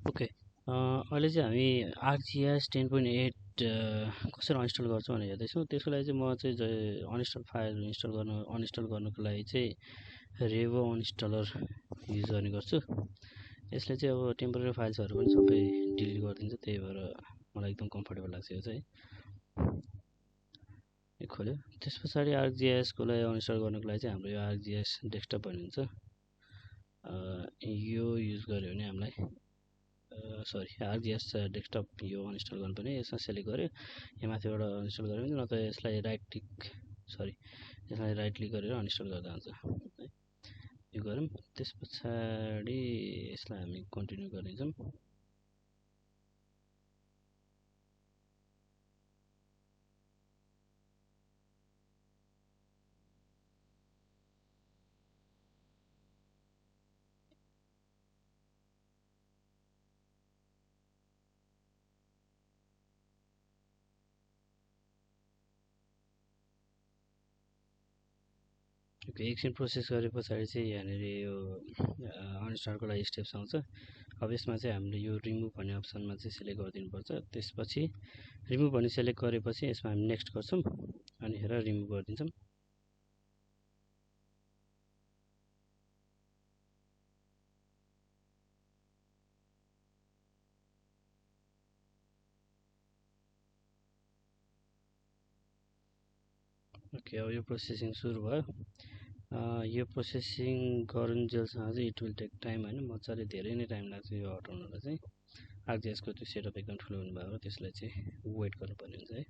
Okay अहिले चाहिँ हामी आरजिएस 10.8 कसरी अनइन्स्टल गर्छौँ भनेर हेर्दैछौँ। त्यसको लागि चाहिँ म चाहिँ अनइन्स्टल फाइल अनइन्स्टल गर्नुको लागि चाहिँ रेभो अनइन्स्टलर युज गर्ने गर्छु। यसले चाहिँ अब टेम्पोरेरी फाइल्सहरू पनि सबै डिलिट गरिदिन्छ, त्यही भएर मलाई एकदम कम्फर्टेबल लाग्छ यो चाहिँ। यो खोल्यो, त्यस पछाडि आरजिएसको लागि अनइन्स्टल गर्नुको लागि चाहिँ हाम्रो यो आरजिएस डेस्कटप भन्ने हुन्छ, यो युज गर्यो भने हामीलाई सरी आरजिएस डेस्कटप यो अनइन्स्टल गर्नुपर्ने। यसमा सेलेक्ट गर्यो, यहाँ माथिबाट अनइन्स्टल गर्यो भने नत्र यसलाई राइट क्लिक गरेर अनइन्स्टल गर्दा हुन्छ है। यो गरौँ, त्यस पछाडि यसलाई हामी कन्टिन्यू गर्नेछौँ। ओके, एकछिन प्रोसेस गरे पछाडि चाहिँ यहाँनिर यो अनइन्स्टलको लागि स्टेप्स आउँछ। अब यसमा चाहिँ हामीले यो रिमुभ भन्ने अप्सनमा चाहिँ सेलेक्ट गरिदिनुपर्छ। त्यसपछि रिमुभ भन्ने सेलेक्ट गरेपछि यसमा हामी नेक्स्ट गर्छौँ अनि हेरेर रिमुभ गरिदिन्छौँ। ओके, अब यो प्रोसेसिङ सुरु भयो। यो प्रोसेसिङ गरुन्जेलसँग चाहिँ इट विल टेक टाइम होइन, मजाले धेरै नै टाइम लाग्छ यो हटाउनलाई चाहिँ। आरजिएसको त्यो सेटअप एकदम ठुलो हुनुभएको हो, त्यसलाई चाहिँ वेट गर्नुपर्ने हुन्छ है।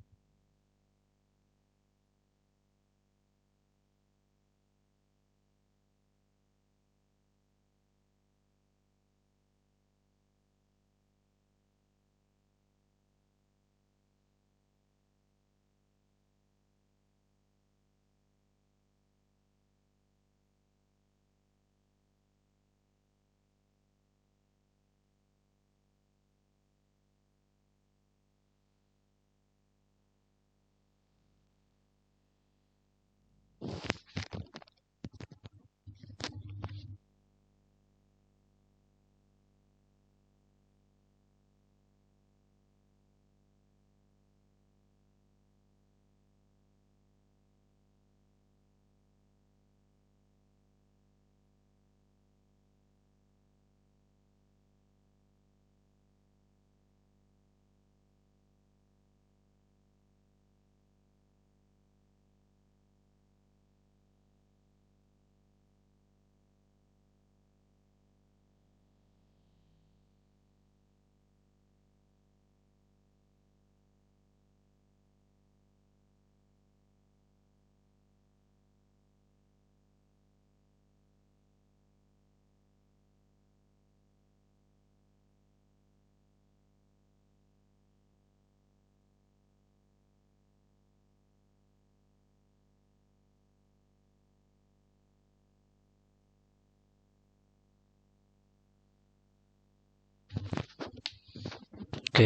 ओके,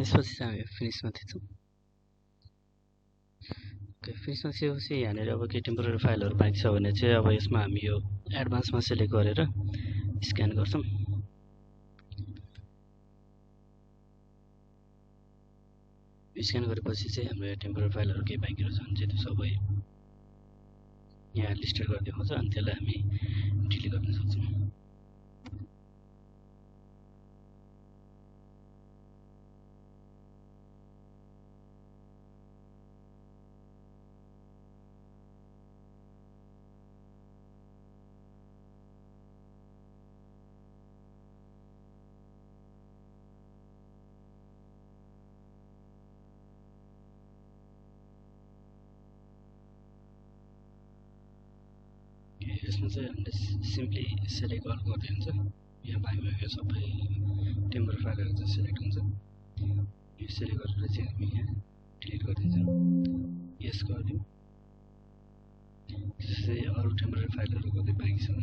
यसपछि चाहिँ हामी फिनिसमा थिच्छौँ। ओके, फिनिसमा थिएपछि यहाँनिर अब के टेम्पोरेरी फाइलहरू बाँकी छ भने चाहिँ अब यसमा हामी यो एडभान्समा सेलेक्ट गरेर स्क्यान गर्छौँ। स्क्यान गरेपछि चाहिँ हाम्रो टेम्पोरेरी फाइलहरू के बाँकी रहेछ भने चाहिँ त्यो सबै यहाँ लिस्टेड गरेर देखाउँछ, अनि त्यसलाई हामी डिलिट गर्न सक्छौँ। यसमा चाहिँ हामीले सिम्पली सेलेक्ट अल गर्दै हुन्छ, यहाँ बाँकी सबै टेम्पोरेरी फाइलहरू चाहिँ सेलेक्ट हुन्छ। यो सेलेक्ट गरेर चाहिँ हामी यहाँ डिलिट गरिदिन्छौँ, यस गरिदिउँ। त्यसै अरू टेम्पोरेरी फाइलहरू कतै बाँकी छ